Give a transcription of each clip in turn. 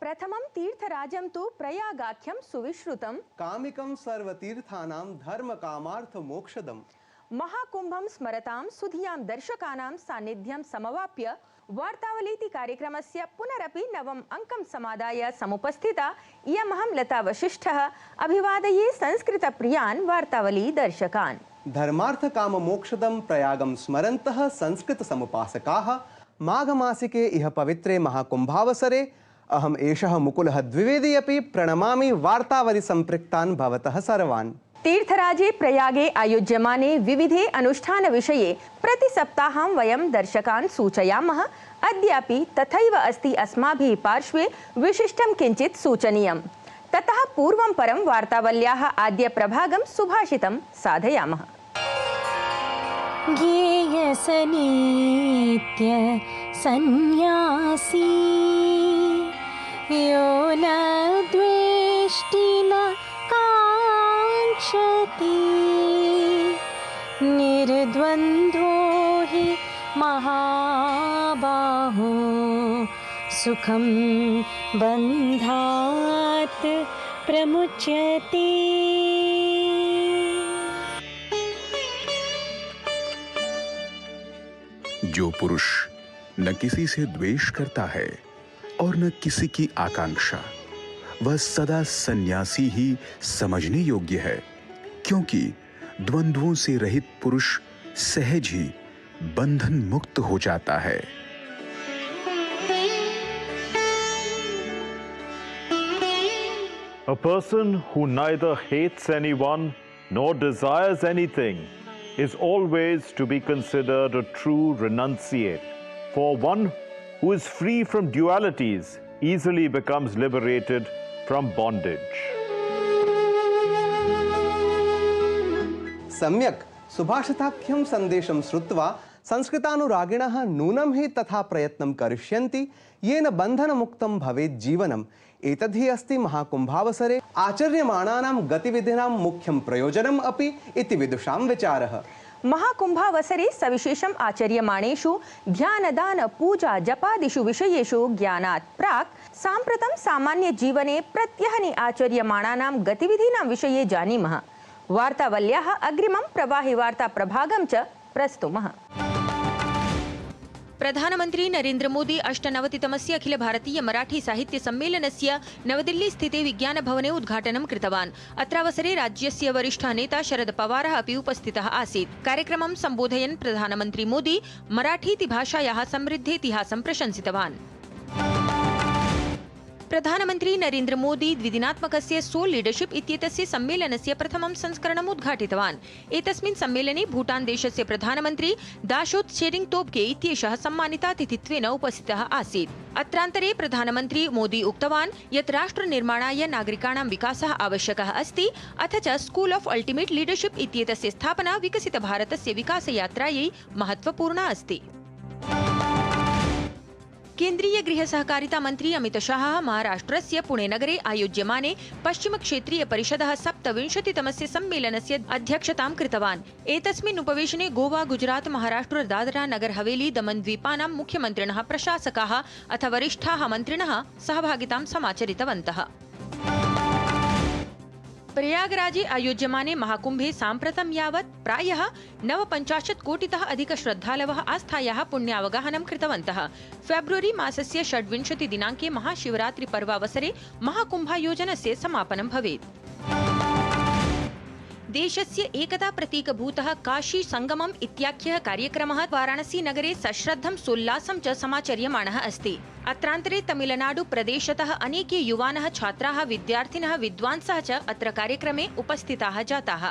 प्रथमं तीर्थराजं तु प्रयागाख्यं सुविश्रुतं कामिकं सर्वतीर्थानां धर्म कामार्थ मोक्षदम्। महाकुंभं स्मरतां सुधियां दर्शकानां सान्निध्यं समवाप्य वार्तावलीति कार्यक्रमस्य पुनरपि नवम अंकं समादाय समुपस्थिता इयमहं लता वशिष्ठः अभिवादये संस्कृतप्रियान् वार्तावली दर्शकान्। धर्मार्थ काम मोक्षदं प्रयागं स्मरन्तः संस्कृत समुपासकाः माघमासिके इह पवित्रे महाकुंभावसरे अहम् एषः मुकुलः द्विवेदी अपि प्रणमामि वार्तावली संपृक्तान् भवतः सर्वान्। तीर्थराजे प्रयागे आयोज्यमाने विविधे अनुष्ठान विषये प्रतिसप्ताहं वयं दर्शकान् सूचयामः। अद्यापि तथैव अस्ति अस्माभिः पार्श्वे विशिष्टं किञ्चित् सूचनीयम्। ततः पूर्वं परं वार्तावल्याः आद्य प्रभागं सुभाषितं साधयामः। ज्ञेयसनित्य सन्न्यासी यो न द्वेष्टि न काङ्क्षति निर्द्वन्द्वो हि महाबाहो सुखं बन्धात् प्रमुच्यते। जो पुरुष न किसी से द्वेष करता है और न किसी की आकांक्षा, वह सदा सन्यासी ही समझने योग्य है, क्योंकि द्वंद्वों से रहित पुरुष सहज ही बंधन मुक्त हो जाता है। A person who neither hates anyone nor desires anything is always to be considered a true renunciate. For one who is free from dualities easily becomes liberated from bondage. सम्यक् सुभाषिताख्यं सन्देशं श्रुत्वा संस्कृतानुरागिणः नूनं हि तथा प्रयत्नं करिष्यन्ति येन बन्धनमुक्तं भवेत् जीवनम्। एतद्धि अस्ति महाकुंभावसरे आचर्यमाणानां गतिविधीनां मुख्यं प्रयोजनम् अपि इति विदुषां विचारः। महाकुंभावसरे सविशेषम् आचर्यमाणेषु ध्यानदान पूजा जपादिषु विषयेषु ज्ञानात् प्राक् साम्प्रतं सामान्य जीवने प्रत्यहनि आचर्यमाणानां गतिविधीनां विषये जानीमः। वार्तावल्याः अग्रिमं प्रवाहि वार्ता प्रभागं च प्रस्तुमः। प्रधानमंत्री नरेंद्र मोदी अष्टनवतितमस्य अखिल भारतीय मराठी साहित्य सम्मेलनस्य नवदिल्ली स्थिते विज्ञान भवने उद्घाटनं कृतवान्। अत्रावसरे राज्यस्य वरिष्ठः नेता शरद पवारः अपि उपस्थितः आसीत्। कार्यक्रमं सम्बोधयन् प्रधानमंत्री मोदी मराठीति भाषायाः समृद्धेतिहासं प्रशंसितवान्। प्रधानमंत्री नरेंद्र मोदी द्विदिनात्मकस्य सोल लीडरशिप इत्येतस्य सम्मेलनस्य प्रथमं संस्करणम् उद्घाटितवान्। एतस्मिन् सम्मेलने भूटान देशस्य प्रधानमंत्री दाशोत त्शेरिंग तोब्गे इत्येषः सम्मानितातिथित्वेन उपस्थितः आसीत्। अत्रान्तरे प्रधानमंत्री मोदी उक्तवान् यत् राष्ट्रनिर्माणाय नागरिकाणां विकासः आवश्यकः अस्ति, अथ च स्कूल ऑफ अल्टिमेट लीडरशिप इत्येतस्य स्थापना विकसितभारतस्य विकासयात्रायै महत्वपूर्णा अस्ति। केन्द्रीय गृह सहकारिता मंत्री अमित शाह महाराष्ट्रस्य पुणे नगरे आयोज्यमाने पश्चिम क्षेत्रीय परिषदः 27तमस्य सम्मेलनस्य अध्यक्षतां कृतवान्। एतस्मिन् उपवेशने गोवा, गुजरात, महाराष्ट्र, दादरा नगर हवेली, दमन द्वीपानां मुख्यमन्त्रिणः, प्रशासकाः अथ वरिष्ठाः मन्त्रिणः सहभागितां समाचरितवन्तः। प्रयागराजे आयोज्यमाने महाकुंभे साम्प्रतं यावत् प्रायः 59 कोटितः अधिक श्रद्धालवः आस्थायाः पुण्यावगाहनं कृतवन्तः। फेब्रुवरी मासस्य 26 दिनाङ्के महाशिवरात्रि पर्वावसरे महाकुंभायोजनस्य समापनं भवेत्। देशस्य एकता प्रतीकभूतः काशी संगमम् इत्याख्यः कार्यक्रमः वाराणसी नगरे सश्रद्धं सोल्लासं च समाचर्यमाणः अस्ति। अत्रान्तरे तमिलनाडु प्रदेशतः अनेके युवानः, छात्राः, विद्यार्थिनः, विद्वांसः च अत्र कार्यक्रमे उपस्थिताः जाताः।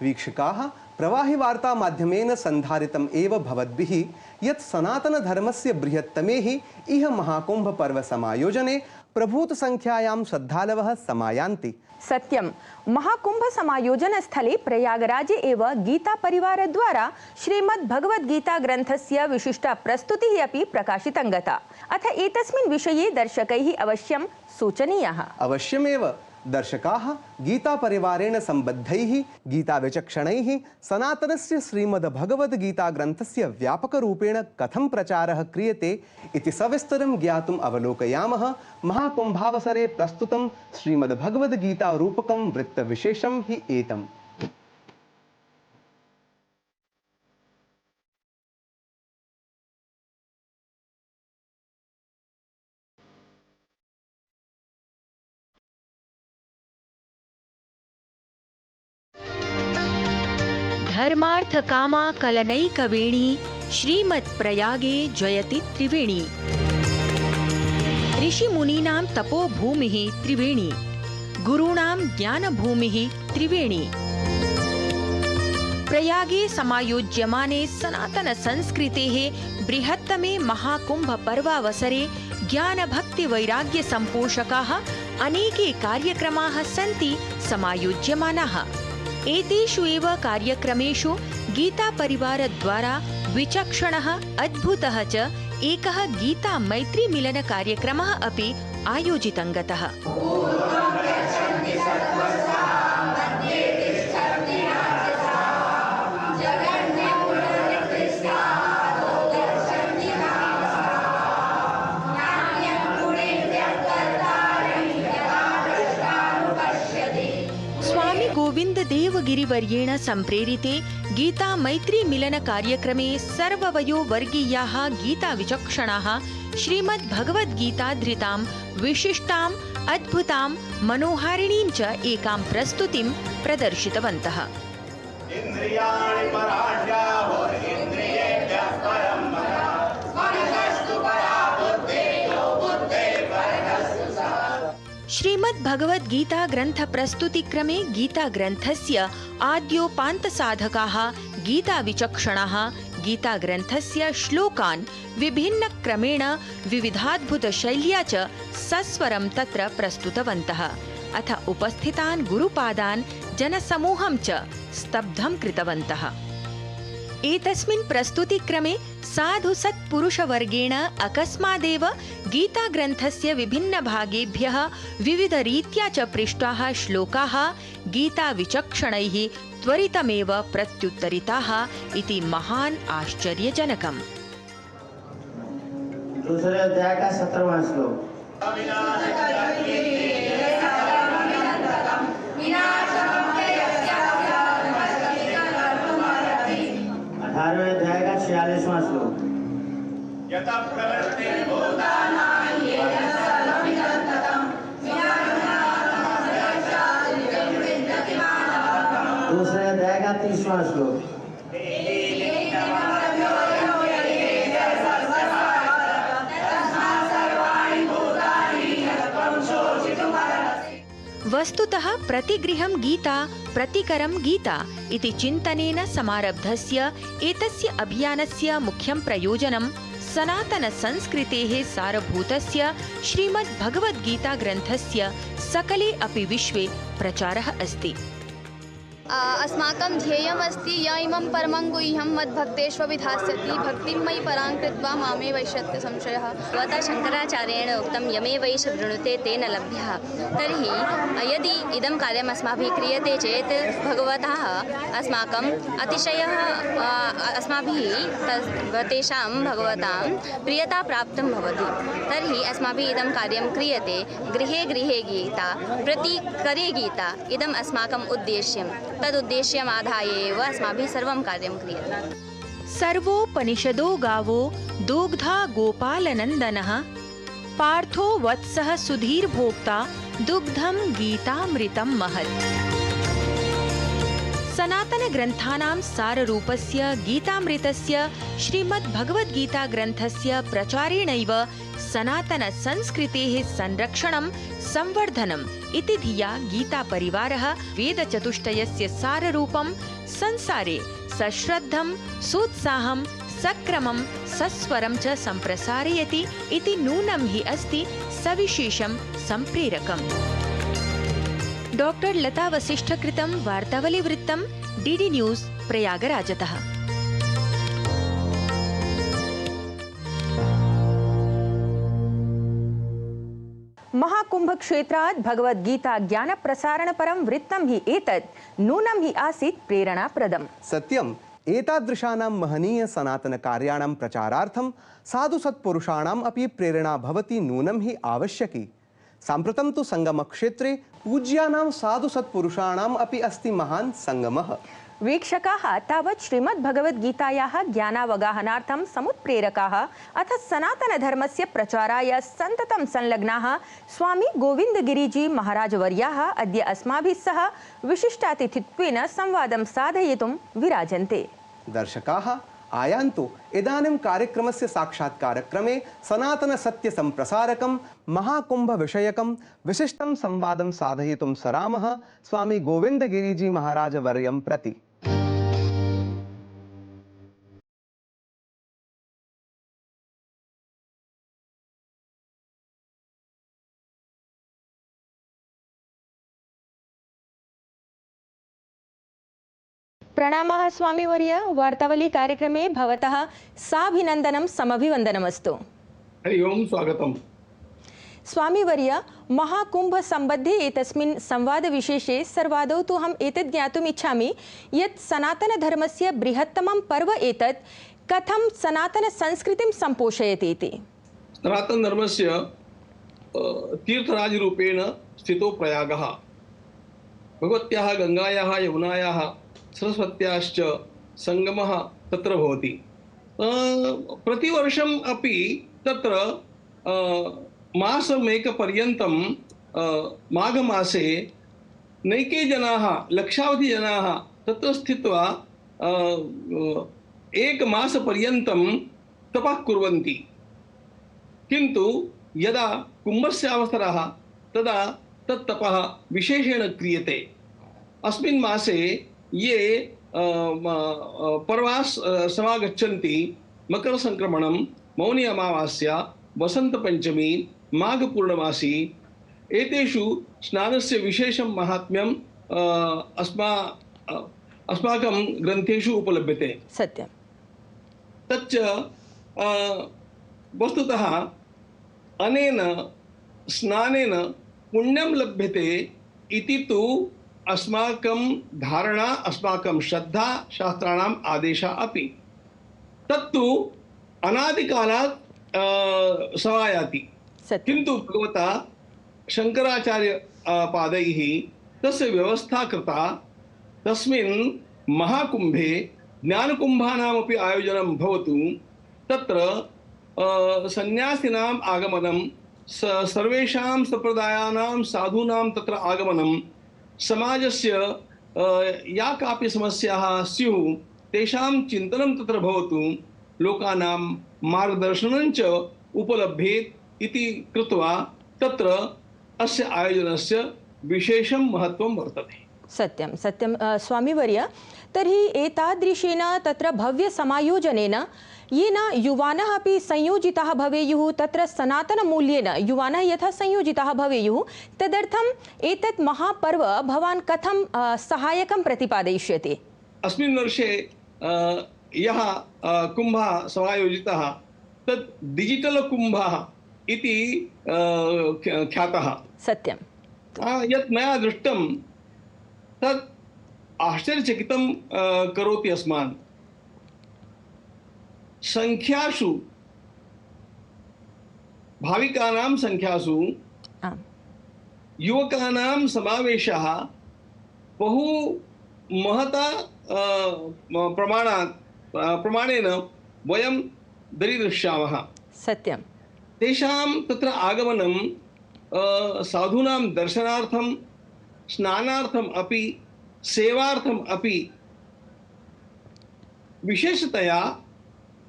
वीक्षकाः, प्रवाहि वार्ता माध्यमेन सन्धारितम् एव भवद्भिः यत् सनातन धर्मस्य बृहत्तमे हि इह महाकुंभ पर्व समायोजने प्रभूत संख्यायां श्रद्धालवः समायान्ति। सत्यं, महाकुंभ समायोजन स्थले प्रयागराजे एव गीता परिवार द्वारा श्रीमद् भगवद्गीता ग्रन्थस्य विशिष्टा प्रस्तुतिः अपि प्रकाशितं गता। अथ एतस्मिन् विषये दर्शकैः अवश्यं सूचनीयः। अवश्यमेव। दर्शकाः गीतापरिवारेण सम्बद्धैः गीताविचक्षणैः सनातनस्य श्रीमद्भगवद्गीताग्रन्थस्य व्यापकरूपेण कथं प्रचारः क्रियते इति सविस्तरं ज्ञातुम् अवलोकयामः। महाकुम्भावसरे प्रस्तुतं श्रीमद्भगवद्गीतारूपकं वृत्तविशेषं हि एतम्। धर्मार्थ कामा कलनैकवेणी श्रीमत्प्रयागे जयति त्रिवेणी। ऋषिमुनीनां तपोभूमिः त्रिवेणी, गुरूणां ज्ञानभूमिः त्रिवेणी। प्रयागे समायोज्यमाने सनातनसंस्कृतेः बृहत्तमे महाकुम्भपर्वावसरे ज्ञानभक्तिवैराग्यसम्पोषकाः अनेके कार्यक्रमाः सन्ति समायोज्यमानाः। एतेषु एव कार्यक्रमेषु गीतापरिवारद्वारा विचक्षणः अद्भुतः च एकः गीतामैत्रीमिलनकार्यक्रमः अपि आयोजितं गतः। गोविंद देवगिरिवर्येण सम्प्रेरिते गीता मैत्री मिलन कार्यक्रमे सर्ववयोवर्गीयाः गीताविचक्षणाः श्रीमद्भगवद्गीताधृतां विशिष्टाम् अद्भुतां मनोहारिणीं च एकां प्रस्तुतिं प्रदर्शितवन्तः। श्रीमद्भगवद्गीता ग्रन्थ प्रस्तुतिक्रमे गीता ग्रन्थस्य आद्योपान्तसाधकाः गीताविचक्षणाः गीता ग्रन्थस्य श्लोकान् विभिन्नक्रमेण विविधाद्भुतशैल्या च सस्वरं तत्र प्रस्तुतवन्तः। अथ उपस्थितान् गुरुपादान् जनसमूहं च स्तब्धं कृतवन्तः। एतस्मिन् प्रस्तुतिक्रमे साधु सत्पुरुषवर्गेण अकस्मादेव गीताग्रन्थस्य विभिन्नभागेभ्यः विविधरीत्या च पृष्टाः श्लोकाः गीताविचक्षणैः त्वरितमेव प्रत्युत्तरिताः इति महान् आश्चर्यजनकम्। दूसरे अध्याय का 17वां श्लोक। 18वें अध्याय का 46वां श्लोक। दूसरे अध्याय का 30वां श्लोक। वस्तुतः प्रतिगृहं गीता प्रतिकरं गीता इति चिन्तनेन समारब्धस्य एतस्य अभियानस्य मुख्यं प्रयोजनं सनातनसंस्कृतेः सारभूतस्य श्रीमद्भगवद्गीताग्रन्थस्य सकले अपि विश्वे प्रचारः अस्ति। अस्माकं ध्येयम् अस्ति य इमं परमं गुह्यं मद्भक्तेष्वभिधास्यति भक्तिमयि परां कृत्वा मामे वैश्यत्य संशयः। भगवता शङ्कराचार्येण उक्तं यमेवैष वृणुते तेन लभ्यः। तर्हि यदि इदं कार्यम् अस्माभिः क्रियते चेत् भगवतः अस्माकम् अतिशयः अस्माभिः तेषां भगवतां प्रियता प्राप्तं भवति। तर्हि अस्माभिः इदं कार्यं क्रियते गृहे गृहे गीता प्रतिकरे गीता इदम् अस्माकम् उद्देश्यं। तदुद्देश्यम् आधाय एव अस्माभिः सर्वं कार्यं क्रियते। सर्वोपनिषदो गावो दुग्धा गोपालनन्दनः पार्थो वत्सः सुधीर्भोक्ता दुग्धं गीतामृतं महत्। सनातनग्रन्थानां साररूपस्य गीतामृतस्य श्रीमद्भगवद्गीताग्रन्थस्य प्रचारेणैव सनातनसंस्कृतेः संरक्षणं संवर्धनम् इति धिया गीतापरिवारः वेदचतुष्टयस्य साररूपं संसारे सश्रद्धं सोत्साहं सक्रमं सस्वरं च सम्प्रसारयति इति नूनं हि अस्ति सविशेषं सम्प्रेरकम्। डॉक्टर लता वसिष्ठ कृतं वार्तावलीवृत्तं डीडी न्यूज़ प्रयागराजतः। महाकुंभ क्षेत्रात् भगवद्गीता ज्ञान प्रसारण परम वृत्तं हि एतत् नूनं हि आसीत् प्रेरणाप्रदम्। सत्यम्। एतादृशानां महनीय सनातन कार्याणां प्रचारार्थं साधु सत्पुरुषाणाम् अपि प्रेरणा भवति नूनं हि आवश्यकी। साम्प्रतं तु संगमक्षेत्रे पूज्यानां साधु सत्पुरुषाणाम् अपि अस्ति महान् संगमः। वीक्षकाः तावत् श्रीमद्भगवद्गीतायाः ज्ञानावगाहनार्थं समुत्प्रेरकाः अथ सनातनधर्मस्य प्रचाराय सन्ततं संलग्नाः स्वामी गोविन्दगिरिजी महाराजवर्याः अद्य अस्माभिः सह विशिष्टातिथित्वेन संवादं साधयितुं विराजन्ते। दर्शकाः आयान्तु इदानीं कार्यक्रमस्य साक्षात्कारक्रमे सनातन सत्य संप्रसारकं महाकुंभ विषयकं विशिष्टं संवादं साधयितुं सरामः स्वामी गोविन्दगिरिजी महाराज वर्यं प्रति। प्रणामः स्वामीवर्य, वार्तावली कार्यक्रमे भवतः साभिनन्दनं समभिवन्दनमस्तु। हरि ओम, स्वागतम्। स्वामीवर्य, महाकुंभ सम्बद्धे एतस्मिन् संवादविशेषे सर्वादौ तु अहम् एतत् ज्ञातुम् इच्छामि यत् सनातनधर्मस्य बृहत्तमं पर्व एतत् कथं सनातनसंस्कृतिं सम्पोषयति इति। सनातनधर्मस्य तीर्थराजरूपेण स्थितो प्रयागः। भगवत्याः गङ्गायाः यमुनायाः सरस्वत्याश्च संगमः तत्र भवति। प्रतिवर्षम् अपि तत्र मासमेकपर्यन्तं माघमासे नैके जनाः, लक्षावधिजनाः तत्र स्थित्वा एकमासपर्यन्तं तपः कुर्वन्ति। किन्तु यदा कुम्भस्य अवसरः तदा तत्तपः विशेषेण क्रियते। अस्मिन् मासे ये पर्वास् समागच्छन्ति, मकरसङ्क्रमणं, मौनी अमावास्या, वसन्तपञ्चमी, माघपूर्णमासी, एतेषु स्नानस्य विशेषं माहात्म्यं अस्माकं ग्रन्थेषु उपलभ्यते। सत्यं। तच्च वस्तुतः अनेन स्नानेन पुण्यं लभ्यते इति तु अस्माकं धारणा, अस्माकं श्रद्धा, शास्त्राणाम् आदेशः अपि। तत्तु अनादिकालात् समायाति। किन्तु भगवता शङ्कराचार्य पादैः तस्य व्यवस्था कृता। तस्मिन् महाकुम्भे ज्ञानकुम्भानामपि आयोजनं भवतु। तत्र सन्यासिनाम् आगमनं, सर्वेषां सम्प्रदायानां साधूनां तत्र आगमनं, समाजस्य या कापि समस्याः स्युः तेषां चिन्तनं तत्र भवतु, लोकानां मार्गदर्शनं च उपलभ्येत् इति कृत्वा तत्र अस्य आयोजनस्य विशेषं महत्त्वं वर्तते। सत्यं सत्यं स्वामीवर्य, तर्हि एतादृशेन तत्र भव्यसमायोजनेन येन युवानः अपि संयोजिताः भवेयुः, तत्र सनातनमूल्येन युवानः यथा संयोजिताः भवेयुः, तदर्थम् एतत् महापर्व भवान् कथं सहायकं प्रतिपादयिष्यति? अस्मिन् वर्षे यः कुम्भः समायोजितः तत् डिजिटल कुम्भः इति ख्यातः। सत्यं। यत् मया दृष्टं तत् आश्चर्यचकितं करोति अस्मान्। संख्यासु, भाविकानां संख्यासु युवकानां समावेशः बहु महता प्रमाणेन वयं दरीदृश्यामः। सत्यं। तेषां तत्र आगमनं साधूनां दर्शनार्थं, स्नानार्थम् अपि, सेवार्थम् अपि। विशेषतया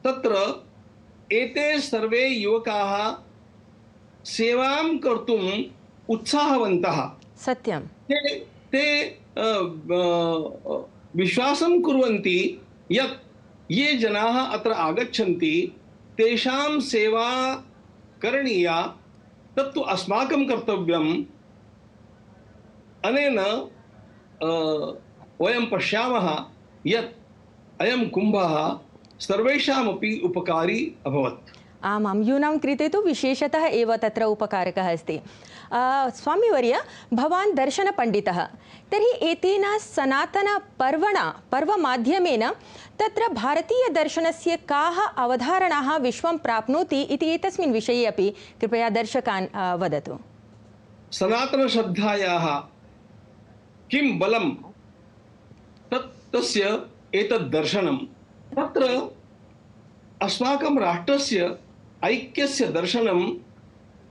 तत्र एते सर्वे युवकाः सेवां कर्तुम् उत्साहवन्तः। सत्यं। ते विश्वासं कुर्वन्ति यत् ये जनाः अत्र आगच्छन्ति तेषां सेवा करणीया, तत्तु अस्माकं कर्तव्यम्। अनेन वयं पश्यामः यत् अयं कुम्भः सर्वेषामपि उपकारी अभवत्। आमां यूनां कृते तु विशेषतः एव तत्र उपकारकः अस्ति। स्वामीवर्य, भवान् दर्शनपण्डितः, तर्हि एतेन पर्वमाध्यमेन तत्र भारतीयदर्शनस्य काः अवधारणाः विश्वं प्राप्नोति इति एतस्मिन् विषये अपि कृपया दर्शकान् वदतु। सनातनश्रद्धायाः किं बलं तस्य एतद् दर्शनं। तत्र अस्माकं राष्ट्रस्य ऐक्यस्य दर्शनं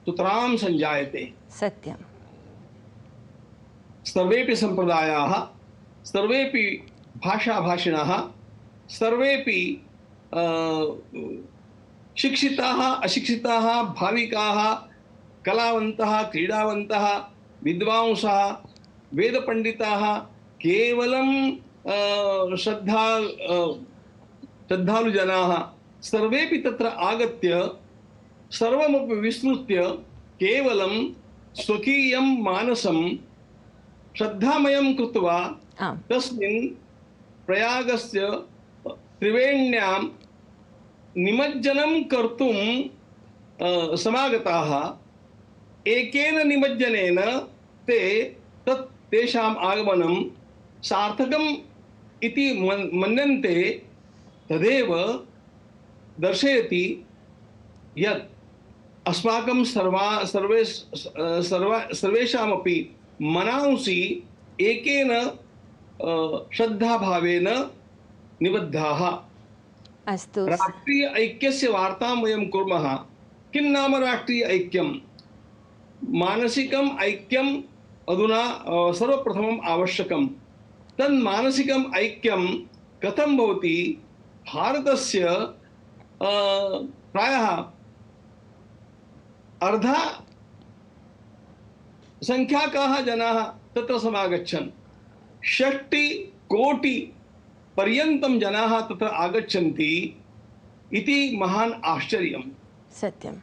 सुतरां सञ्जायते। सत्यं। सर्वेपि सम्प्रदायाः, सर्वेपि भाषाभाषिणः, सर्वेपि शिक्षिताः अशिक्षिताः, भाविकाः, कलावन्तः, क्रीडावन्तः, विद्वांसः, वेदपण्डिताः, केवलं श्रद्धालुजनाः सर्वेपि तत्र आगत्य सर्वमपि विस्मृत्य केवलं स्वकीयं मानसं श्रद्धामयं कृत्वा तस्मिन् प्रयागस्य त्रिवेण्यां निमज्जनं कर्तुं समागताः। एकेन निमज्जनेन तेषाम् आगमनं सार्थकम् इति मन्यन्ते। तदेव दर्शयति यत् अस्माकं सर्वेषामपि मनांसि एकेन श्रद्धाभावेन निबद्धाः। अस्तु। राष्ट्रीय ऐक्यस्य वार्तां वयं कुर्मः। किं नाम राष्ट्रीय ऐक्यं? मानसिकम् ऐक्यम् अधुना सर्वप्रथमम् आवश्यकं। तन् मानसिकम् ऐक्यं कथं भवति? भारतस्य प्रायः अर्धा संख्याकाः जनाः तत्र समागच्छन्। 60 कोटि पर्यन्तं जनाः तत्र आगच्छन्ति इति महान् आश्चर्यं। सत्यं।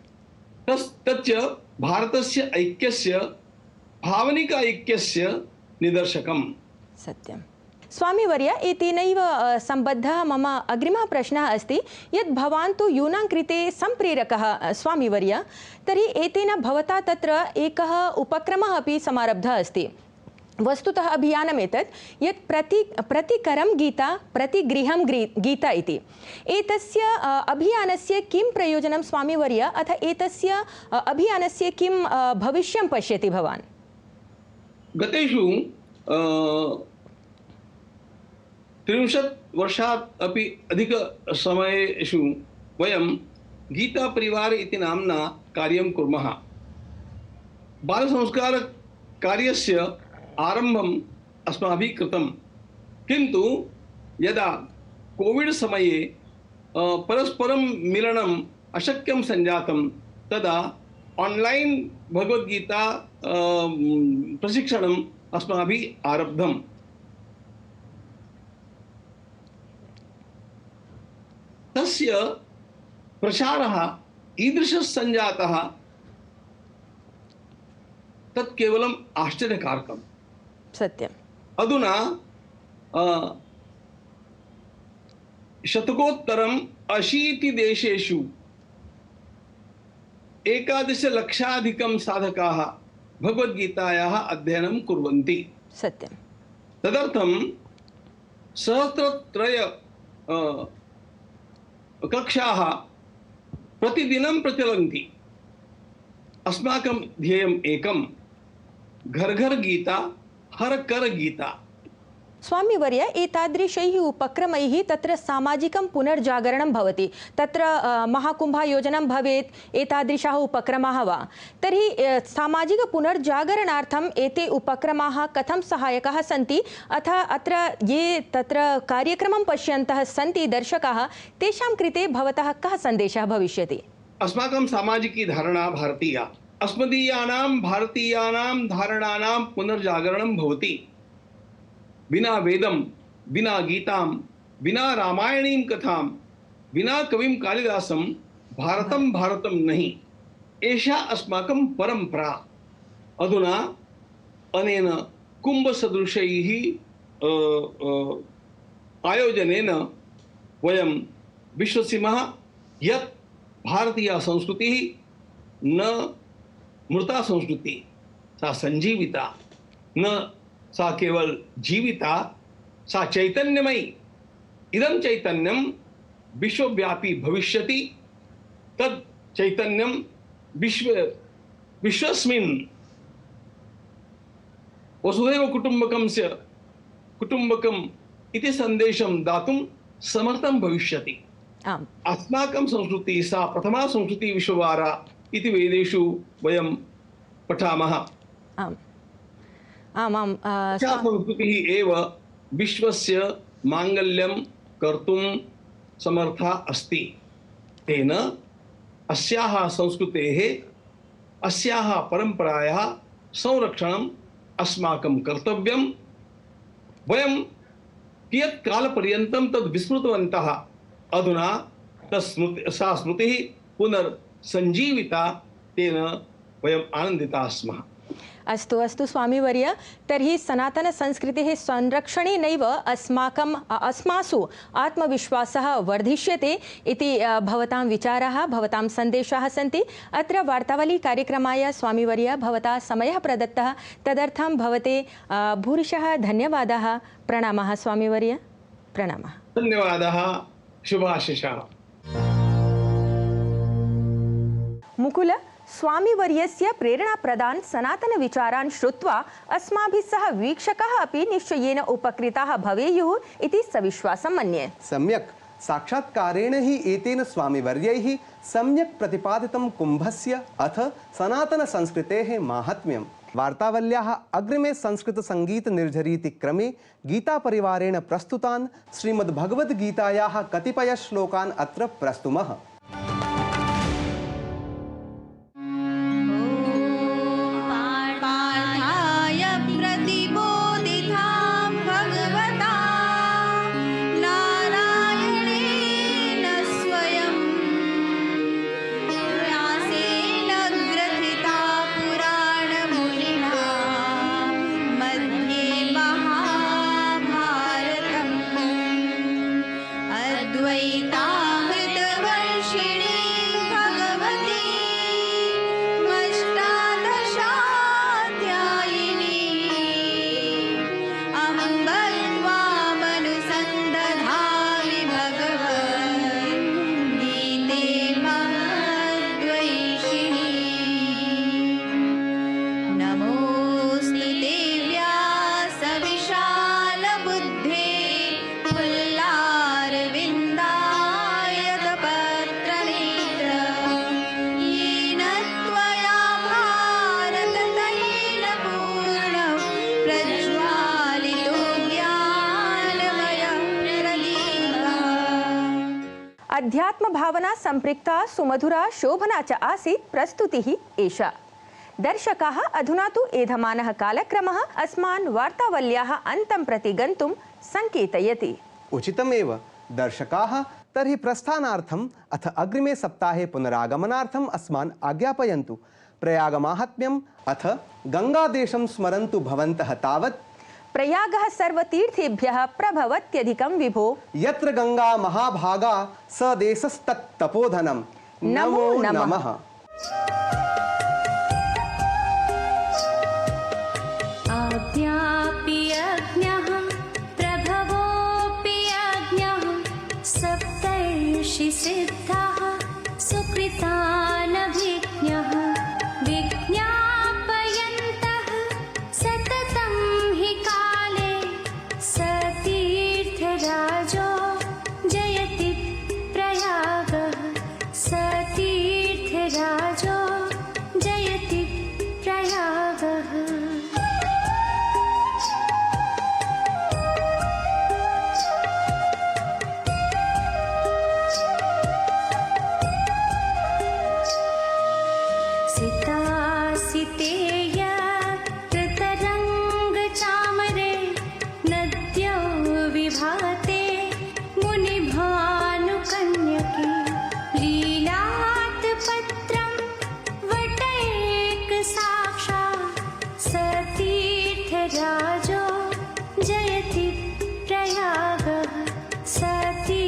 तच्च भारतस्य ऐक्यस्य, भावनिक ऐक्यस्य निदर्शकम्। सत्यं। स्वामीवर्य, एतेनैव सम्बद्धः मम अग्रिमः प्रश्नः अस्ति यत् भवान् तु यूनां कृते सम्प्रेरकः स्वामीवर्य, तर्हि एतेन भवता तत्र एकः उपक्रमः अपि समारब्धः अस्ति। वस्तुतः अभियानम् एतत् यत् प्रतिकरं गीता प्रतिगृहं गीता इति। एतस्य अभियानस्य किं प्रयोजनं स्वामीवर्य, अथ एतस्य अभियानस्य किं भविष्यं पश्यति भवान्? गतेषु 30 वर्षात् अपि अधिकसमयेषु वयं गीतापरिवार इति नाम्ना कार्यं कुर्मः। बालसंस्कारकार्यस्य आरम्भम् अस्माभिः कृतं, किन्तु यदा कोविड् समये परस्परं मिलनम् अशक्यं सञ्जातं तदा ऑनलाइन भगवद्गीता प्रशिक्षणम् अस्माभिः आरब्धम्। तस्य प्रचारः ईदृशः सञ्जातः तत् केवलम् आश्चर्यकारकम्। सत्यम्। अधुना शतकोत्तरम् 80 देशेषु 11 लक्षाधिकं साधकाः भगवद्गीतायाः अध्ययनं कुर्वन्ति। सत्यं। तदर्थं सहस्रत्रय कक्षाः प्रतिदिनं प्रचलन्ति। अस्माकं ध्येयम् एकं, घर घर गीता हर कर गीता। स्वामीवर्य, एतादृशैः उपक्रमैः तत्र सामाजिकं पुनर्जागरणं भवति। तत्र महाकुम्भायोजनं भवेत्, एतादृशाः उपक्रमाः वा। तर्हि सामाजिकपुनर्जागरणार्थम् एते उपक्रमाः कथं सहायकाः सन्ति, अथ अत्र ये तत्र कार्यक्रमं पश्यन्तः सन्ति दर्शकाः, तेषां कृते भवतः कः सन्देशः भविष्यति? अस्माकं सामाजिकी धारणा भारतीया। अस्मदीयानां भारतीयानां धारणानां पुनर्जागरणं भवति। विना वेदं, विना गीतां, विना रामायणीं कथां, विना कविं कालिदासं भारतं भारतं नहीं। एषा अस्माकं परम्परा। अधुना अनेन कुम्भसदृशैः आयोजनेन वयं विश्वसिमः यत् भारतीय संस्कृति न मृता संस्कृति, सा संजीविता, न सा केवल जीविता, सा चैतन्यमयी। इदं चैतन्यम विश्वव्यापी भविष्यति, तद चैतन्यम विश्वस्मिन् वसुधैव कुटुम्बकम् इति संदेशं दातुं समर्थं भविष्यति। आम् अस्माकं संस्कृतिः सा प्रथमा संस्कृतिः विश्ववारा इति वेदेषु वयं पठामः। आम् आम् सा संस्कृतिः एव विश्वस्य माङ्गल्यं कर्तुं समर्था अस्ति। तेन अस्याः संस्कृतेः, अस्याः परम्परायाः संरक्षणम् अस्माकं कर्तव्यं। वयं कियत् कालपर्यन्तं तद् विस्मृतवन्तः, अधुना सा स्मृतिः पुनर्सञ्जीविता, तेन वयम् आनन्दिताः स्मः। अस्तु अस्तु स्वामीवर्य, तर्हि सनातनसंस्कृतेः संरक्षणेनैव अस्मासु आत्मविश्वासः वर्धिष्यते इति भवतां विचाराः, भवतां सन्देशाः सन्ति। अत्र वार्तावली कार्यक्रमाय स्वामीवर्य भवता समयः प्रदत्तः, तदर्थं भवते भूरिशः धन्यवादाः। प्रणामः स्वामीवर्य, प्रणामः। धन्यवादः, शुभाशिषाः। मुकुल, स्वामीवर्यस्य प्रेरणाप्रदान सनातनविचारान् श्रुत्वा अस्माभिः सह वीक्षकाः अपि निश्चयेन उपकृताः भवेयुः इति सविश्वासं मन्ये। सम्यक्, साक्षात्कारेण हि एतेन स्वामिवर्यैः सम्यक् प्रतिपादितं कुम्भस्य अथ सनातनसंस्कृतेः माहात्म्यं। वार्तावल्याः अग्रिमे संस्कृतसङ्गीतनिर्झरीति क्रमे गीतापरिवारेण प्रस्तुतान् श्रीमद्भगवद्गीतायाः कतिपयश्लोकान् अत्र प्रस्तुमः। अध्यात्म भावना संपृक्ता सुमधुरा शोभना च आसीत् प्रस्तुतिः एषा। दर्शकाः, अधुना तु एधमानः कालक्रमः अस्मान् वार्तावल्याः अन्तं प्रति गन्तुं सङ्केतयति। उचितमेव दर्शकाः, तर्हि प्रस्थानार्थम् अथ अग्रिमे सप्ताहे पुनरागमनार्थम् अस्मान् आज्ञापयन्तु। प्रयागमाहात्म्यम् अथ गङ्गादेशं स्मरन्तु भवन्तः तावत्। प्रयागः सर्वतीर्थेभ्यः प्रभवत्यधिकं विभो। यत्र गंगा महाभागा स देशस्तत्तपोधनम्। नमो नमः। आद्यापि यज्ञः प्रभवोऽपि यज्ञः सप्तर्षिसिद्धाः सुकृतानभिज्ञः विज्ञापयन्तः सततं हि काले सतीर्थराजो जयति प्रयागः सतीर्थराजो जयति प्रयागः। सितासितेय कृतरङ्गचामरे नद्यो विभाते मुनिभानुकन्यके लीलात्पत्रं वटैकसाक्षात् सतीर्थराजो जयति प्रयागः सती